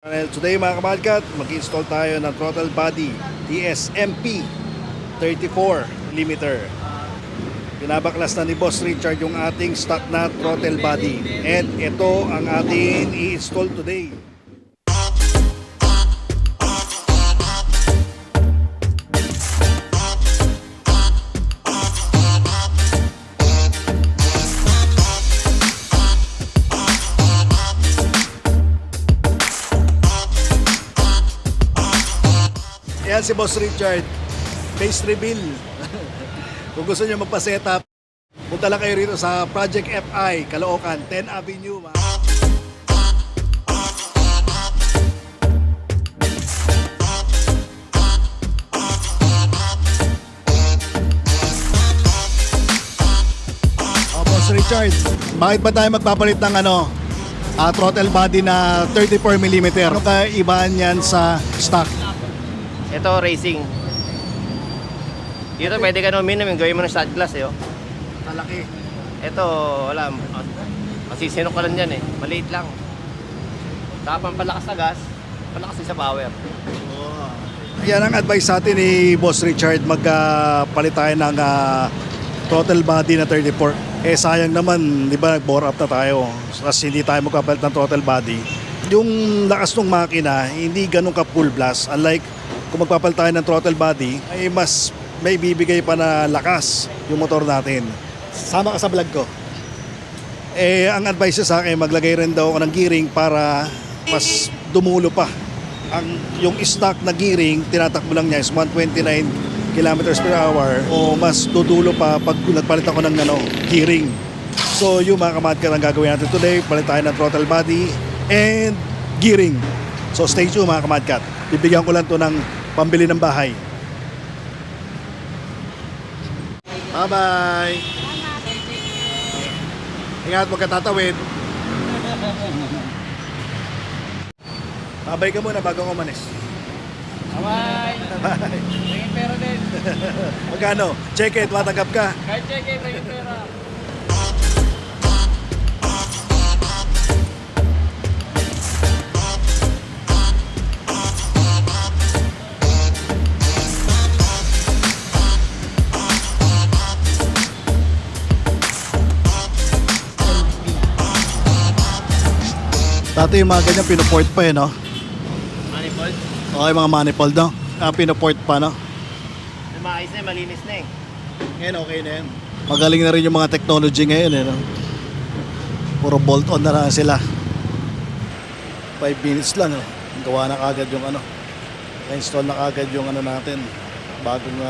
Today mga kamadkat, mag-install tayo ng throttle body TSMP 34mm. Pinabaklas na ni Boss Richard yung ating stock na throttle body, and ito ang ating i-install today. Ayan si Boss Richard, face reveal. Kung gusto nyo magpa-setup, punta lang kayo rito sa Project FI, Caloocan, 10 Avenue. Boss Richard, bakit ba tayo magpapalit ng throttle body na 34mm? Ano kaibaan yan sa stock? Ito racing. Dito pwede ka minimum, gawin mo ng shot glass oh. Malaki. Ito wala, masisinok ka lang dyan maliit lang. Tapang palakas na gas, palakas din sa power. Yan ang advice sa atin ni Boss Richard, magpalit tayo ng throttle body na 34. Sayang naman, di ba, nag-bore up na tayo. Kasi hindi tayo magpapalit ng throttle body. Yung lakas ng makina, hindi ganun ka full blast. Unlike kung magpapalit tayo ng throttle body, ay mas may bibigay pa na lakas yung motor natin. Sama ka sa vlog ko. Ang advice sa akin, maglagay rin daw ako ng gearing para mas dumulo pa. Yung stock na gearing, tinatakbo lang niya is 129 kilometers per hour, o mas dudulo pa pag nagpalit ako ng gearing. So yung mga kamadkat ang gagawin natin today, palit tayo ng throttle body and gearing. So stay tuned mga kamadkat. Bibigyan ko lang to ng pambili ng bahay. Bye-bye! Ingat, huwag ka tatawid. Babay ka muna bago umalis. Bye! Bye! Tingin pera din. Magkano? Check it, matanggap ka. Kahit check it, tingin pera. Dati yung mga ganyan pinuport pa no? Manifold? Okay, mga manifold no? Pinuport pa no? Maayos na, malinis na Ngayon okay na yan. Magaling na rin yung mga technology ngayon no? Puro bolt on na lang sila. 5 minutes lang gawa na kagad yung install na kagad yung natin, bagong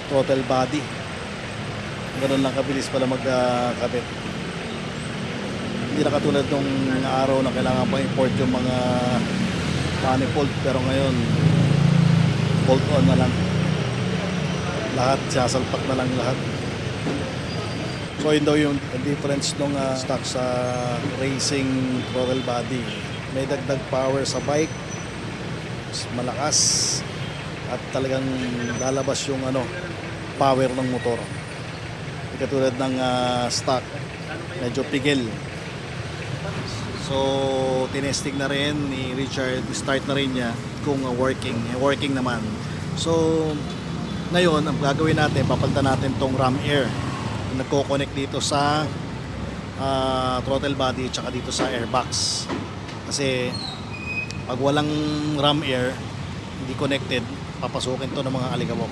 throttle body. Ganun lang kabilis pala magkabit. Hindi na katulad nung araw na kailangan pa import yung mga manifold, pero ngayon bolt on na lang lahat, sasalpak na lang lahat. So yun daw yung difference nung stock sa racing throttle body. May dagdag power sa bike, malakas, at talagang lalabas yung power ng motor. Hindi katulad ng stock, medyo pigil. So tinesting na rin ni Richard, start na rin niya kung working naman. So ngayon ang gagawin natin, papalitan natin tong ram air, nagko-connect dito sa throttle body tsaka dito sa airbox. Kasi pag walang ram air, hindi connected, papasukin to ng mga alikabok.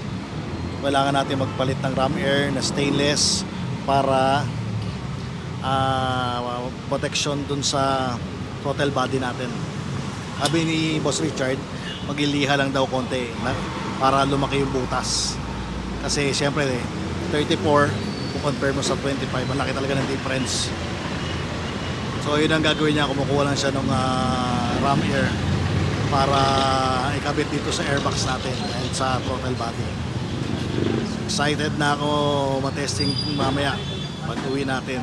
Kailangan natin magpalit ng ram air na stainless para protection dun sa throttle body natin. Sabi ni Boss Richard, magiliha lang daw konti para lumaki yung butas. Kasi syempre 34 kung compare mo sa 25, malaki talaga ng difference. So yun ang gagawin niya, kumukuha lang siya ng ram air para ikabit dito sa airbox natin and sa throttle body. Excited na ako matesting mamaya pag uwi natin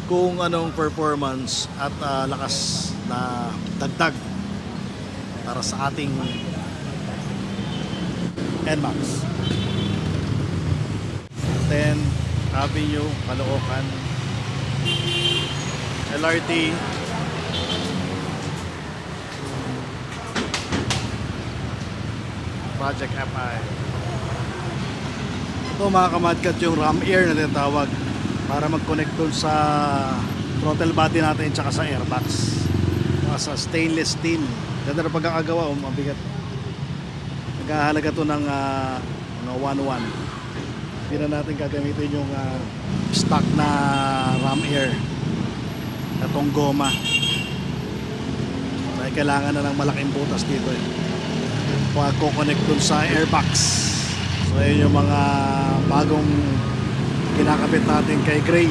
kung anong performance at lakas na dagdag para sa ating NMAX. 10 Avenue, Caloocan, LRT Project FI. Ito mga kamadkat yung ram air na tinatawag para mag-connect dun sa throttle body natin tsaka sa airbox. Sa stainless steel. Ganda na pagkakagawa, mabigat. Nagkahalaga to ng 1.1. Hindi na natin gagamitin yung stock na ram air. Itong goma. Dahil kailangan na ng malaking butas dito eh. Pag-connect dun sa airbox. So yun yung mga bagong kinakabit natin kay Gray.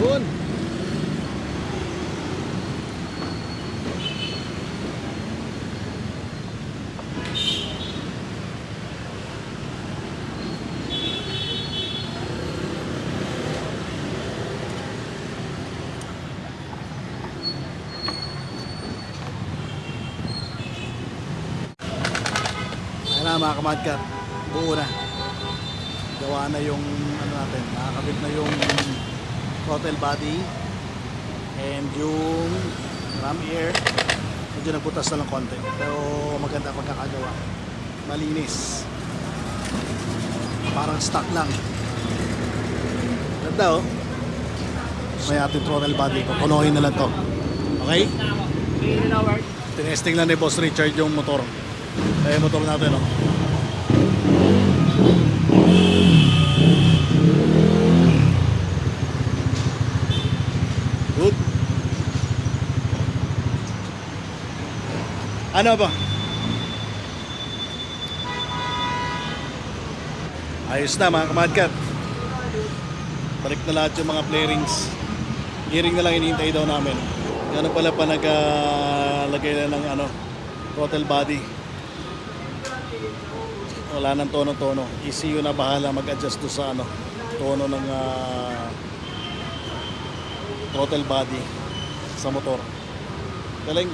Yun. Ayan na mga kamadkat, buo na. Gawa na yung ano natin, nakakabit na yung throttle body and yung ram air. Medyo nabutas na lang konti, pero maganda pagkakagawa, malinis, parang stock lang. Ganda oh. May ating throttle body, kukunohin na lang to. Okay? Tinesting lang ni Boss Richard yung motor. Kaya yung motor natin oh. Good. Ano ba? Ayos na mga kamadkat. Balik na lahat yung mga flarings. Gearing na lang hinihintay daw namin. Gano'n pala pa naglagay na ng throttle body. Wala nang tono-tono. ECU na bahala mag-adjust do sa tono ng throttle body sa motor. Galing.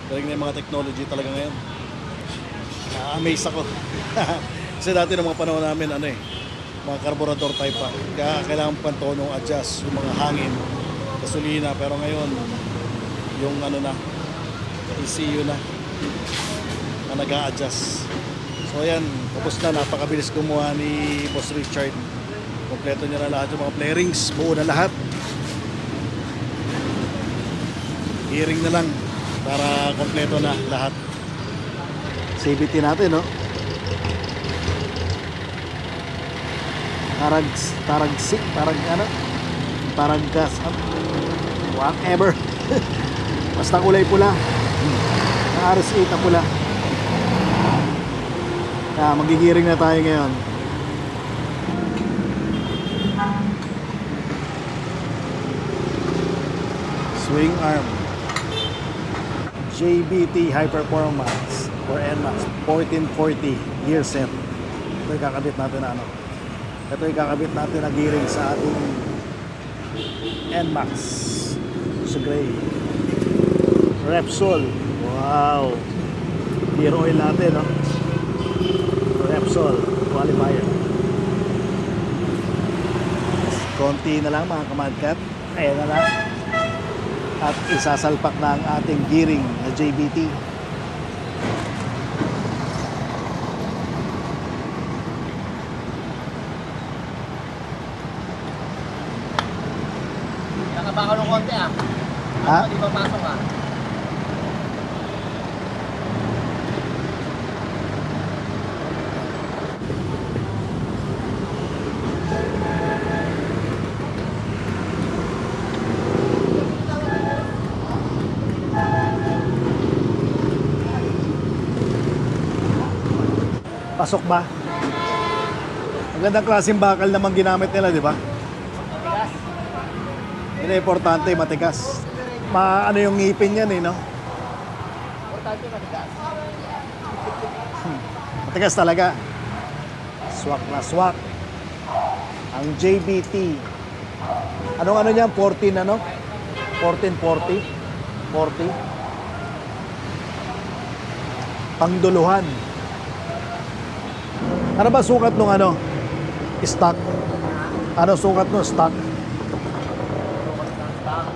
Galing na yung mga technology talaga ngayon. Na-amaze ako. Kasi dati ng mga panahon namin mga carburetor type pa. Kaya kailangan pa tono adjust yung mga hangin, gasolina. Pero ngayon yung ECU na nag-a-adjust. So ayan, tapos na, napakabilis gumawa ni Boss Richard. Kompleto niya na lahat yung mga flarings, buo na lahat. Gearing na lang para kompleto na lahat. CVT natin, no? Taraggas, whatever. Basta kulay pula. RS8 na pula. Magigiring na tayo ngayon. Swing arm JBT High Performance for NMAX 1440 gear set. Ito yung kakabit natin ito yung kakabit natin na gearing sa ating NMAX sa Gray. Repsol. Wow. Gear oil natin, no? Repsol qualifier. Konti na lang mga kamadkat. Ayan na lang. At isasalpak na ang ating gearing na JBT. Nakabaka ng konti ah. Ha? Di ba pasok ah? Pasok ba? Ang gandang klaseng bakal naman ginamit nila, di ba? Matigas. Yun ang importante, matigas. Yung ngipin yan, no? Importante matigas. Matigas talaga. Swak na swak. Ang JBT. Anong niyan? 14 1440? 40? Pangduluhan. Ano ba sukat nung ano? Stock? Ano sukat nung stock?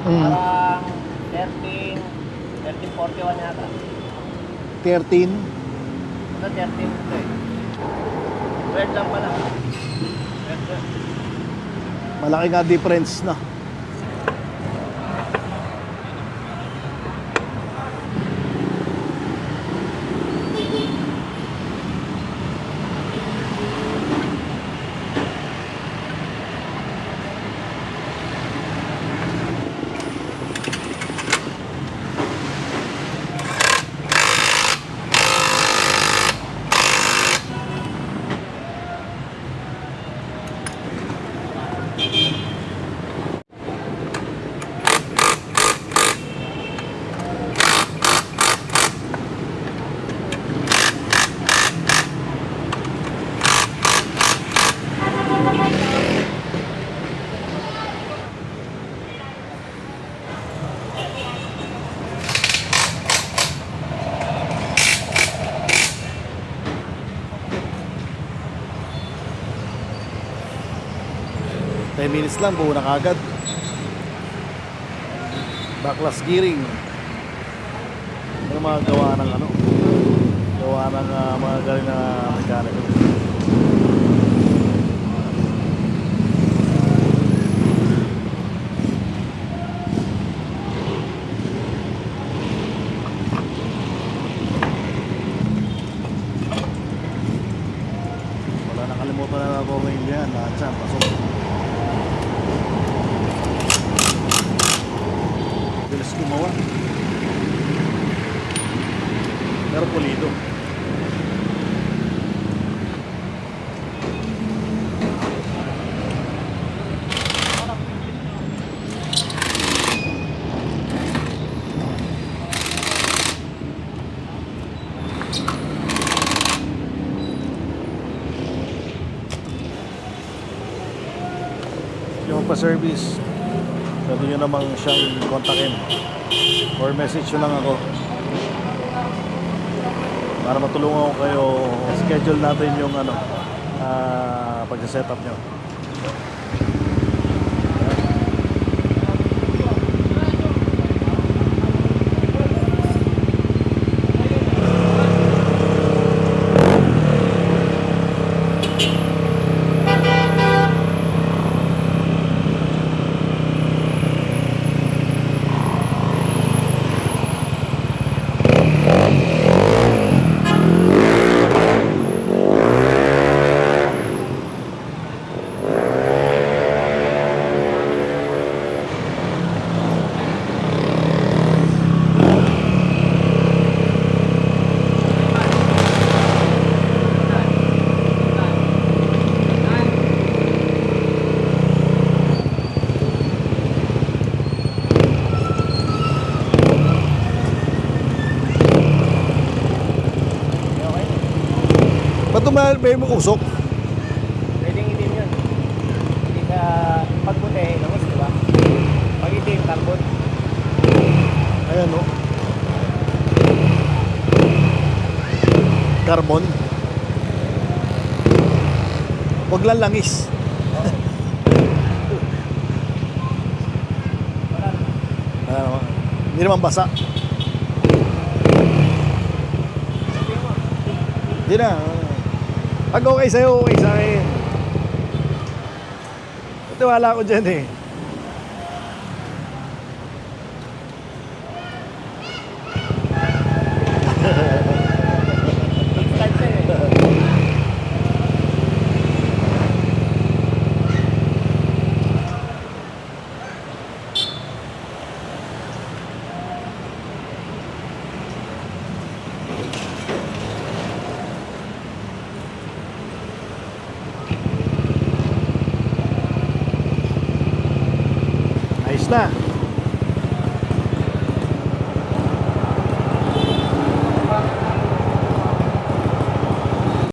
Mm. Parang 1341 yata. 13? Ano 13 ito eh. Weird lang pala. Weird. Malaki nga difference na. Ten minutes lang, buo na kagad. Backlash gearing. Ano mga gawa ng ano? Gawa ng mga galing na mekaniko. Wala, nakalimutan na ako ngayon yan. Lahat siya, pasok. Bilis gumawa. Pero pulido. Yung pa-service, pwede nyo namang siyang kontakin or message nyo lang ako para matulungan ko kayo. Schedule natin yung ano, pagsa-setup nyo. Ba't may mo usok? Pwedeng itim yun. Hindi ka pagputi, langis, di ba? Pag itim, carbon. Ayan o. Carbon. Huwag lang langis. Ano, hindi naman basa. Hindi na. Pag okay sa'yo, okay sa akin. Tiwala ko dyan eh. Ayos na.